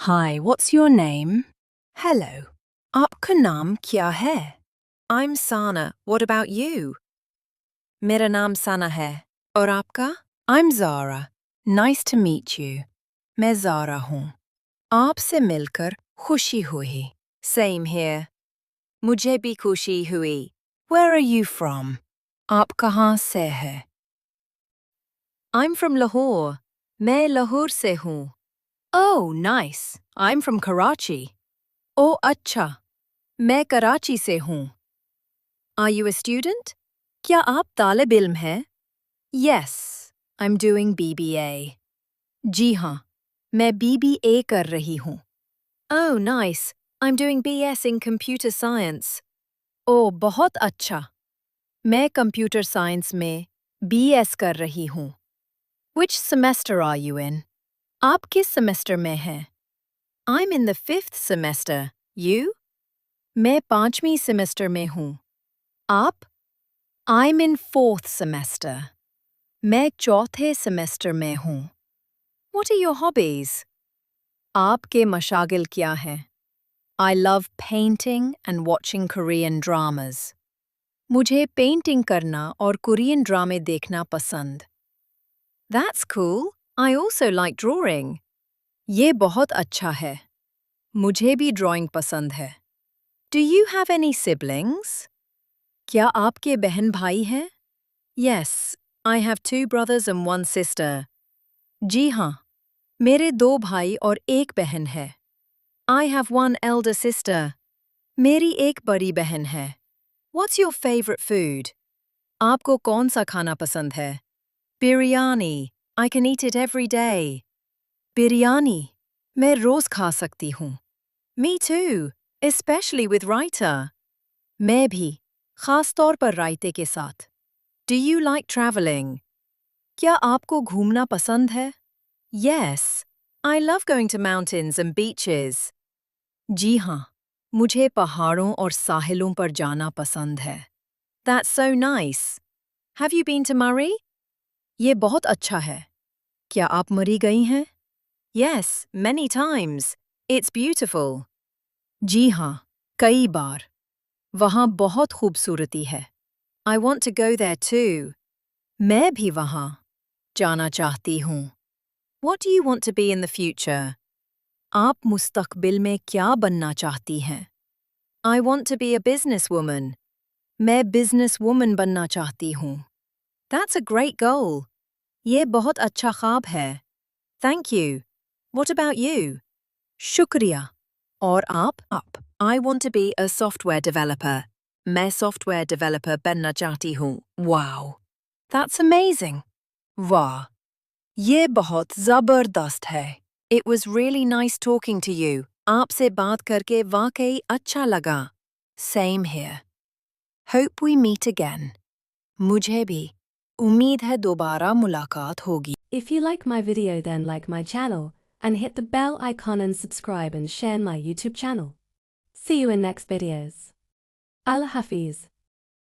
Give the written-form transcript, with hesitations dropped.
Hi, what's your name? Hello. आपका नाम क्या है? I'm Sana. What about you? मेरा नाम Sana है. और आपका? I'm Zara. Nice to meet you. मैं Zara हूँ. आपसे मिलकर खुशी हुई. Same here. मुझे भी खुशी हुई. Where are you from? आप कहाँ से हैं? I'm from Lahore. मैं लाहौर से हूँ. Oh, nice. I'm from Karachi. Oh, अच्छा. मैं कराची से हूँ. Are you a student? क्या आप तालिब इल्म हैं? Yes, I'm doing BBA. जी हाँ, मैं BBA कर रही हूँ. Oh, nice. I'm doing BS in computer science. ओह, बहुत अच्छा. मैं कंप्यूटर साइंस में BS कर रही हूँ. Which semester are you in? आप किस सेमेस्टर में हैं? I'm in the 5th semester. You? मैं 5वीं सेमेस्टर में हूँ. आप? I'm in 4th semester. मैं 4थे सेमेस्टर में हूँ. What are your hobbies? आपके मशागिल क्या हैं? I love painting and watching Korean dramas. मुझे पेंटिंग करना और कोरियन ड्रामे देखना पसंद. That's cool. I also like drawing. ये बहुत अच्छा है. मुझे भी ड्राइंग पसंद है. Do you have any siblings? क्या आपके बहन भाई हैं? Yes, I have 2 brothers and 1 sister. जी हाँ, मेरे 2 भाई और 1 बहन है. I have 1 elder sister. मेरी एक बड़ी बहन है. What's your favorite food? आपको कौन सा खाना पसंद है? Biryani. I can eat it every day. Biryani. मैं रोज खा सकती हूँ. Me too, especially with raita. मैं भी, खास तौर पर रायते के साथ. Do you like traveling? क्या आपको घूमना पसंद है? Yes, I love going to mountains and beaches. जी हाँ, मुझे पहाड़ों और साहिलों पर जाना पसंद है. That's so nice. Have you been to Murray? ये बहुत अच्छा है. क्या आप मरी गई हैं? Yes, many times. It's beautiful. जी हाँ, कई बार. वहाँ बहुत खूबसूरती है. I want to go there too. मैं भी वहाँ जाना चाहती हूँ. What do you want to be in the future? आप मुस्तकबिल में क्या बनना चाहती हैं? I want to be a businesswoman. मैं बिजनेस वुमन बनना चाहती हूँ. That's a great goal. ये बहुत अच्छा ख्वाब है. Thank you. What about you? शुक्रिया. और आप? I want to be a software developer. मैं software developer बनना चाहती हूँ. Wow. That's amazing. वाह. ये बहुत ज़बरदस्त है. It was really nice talking to you. आपसे बात करके वाकई अच्छा लगा. Same here. Hope we meet again. मुझे भी. उम्मीद है दोबारा मुलाकात होगी. If you like my video, then like my channel and hit the bell icon and subscribe and share my YouTube channel. See you in next videos. Allah Hafiz.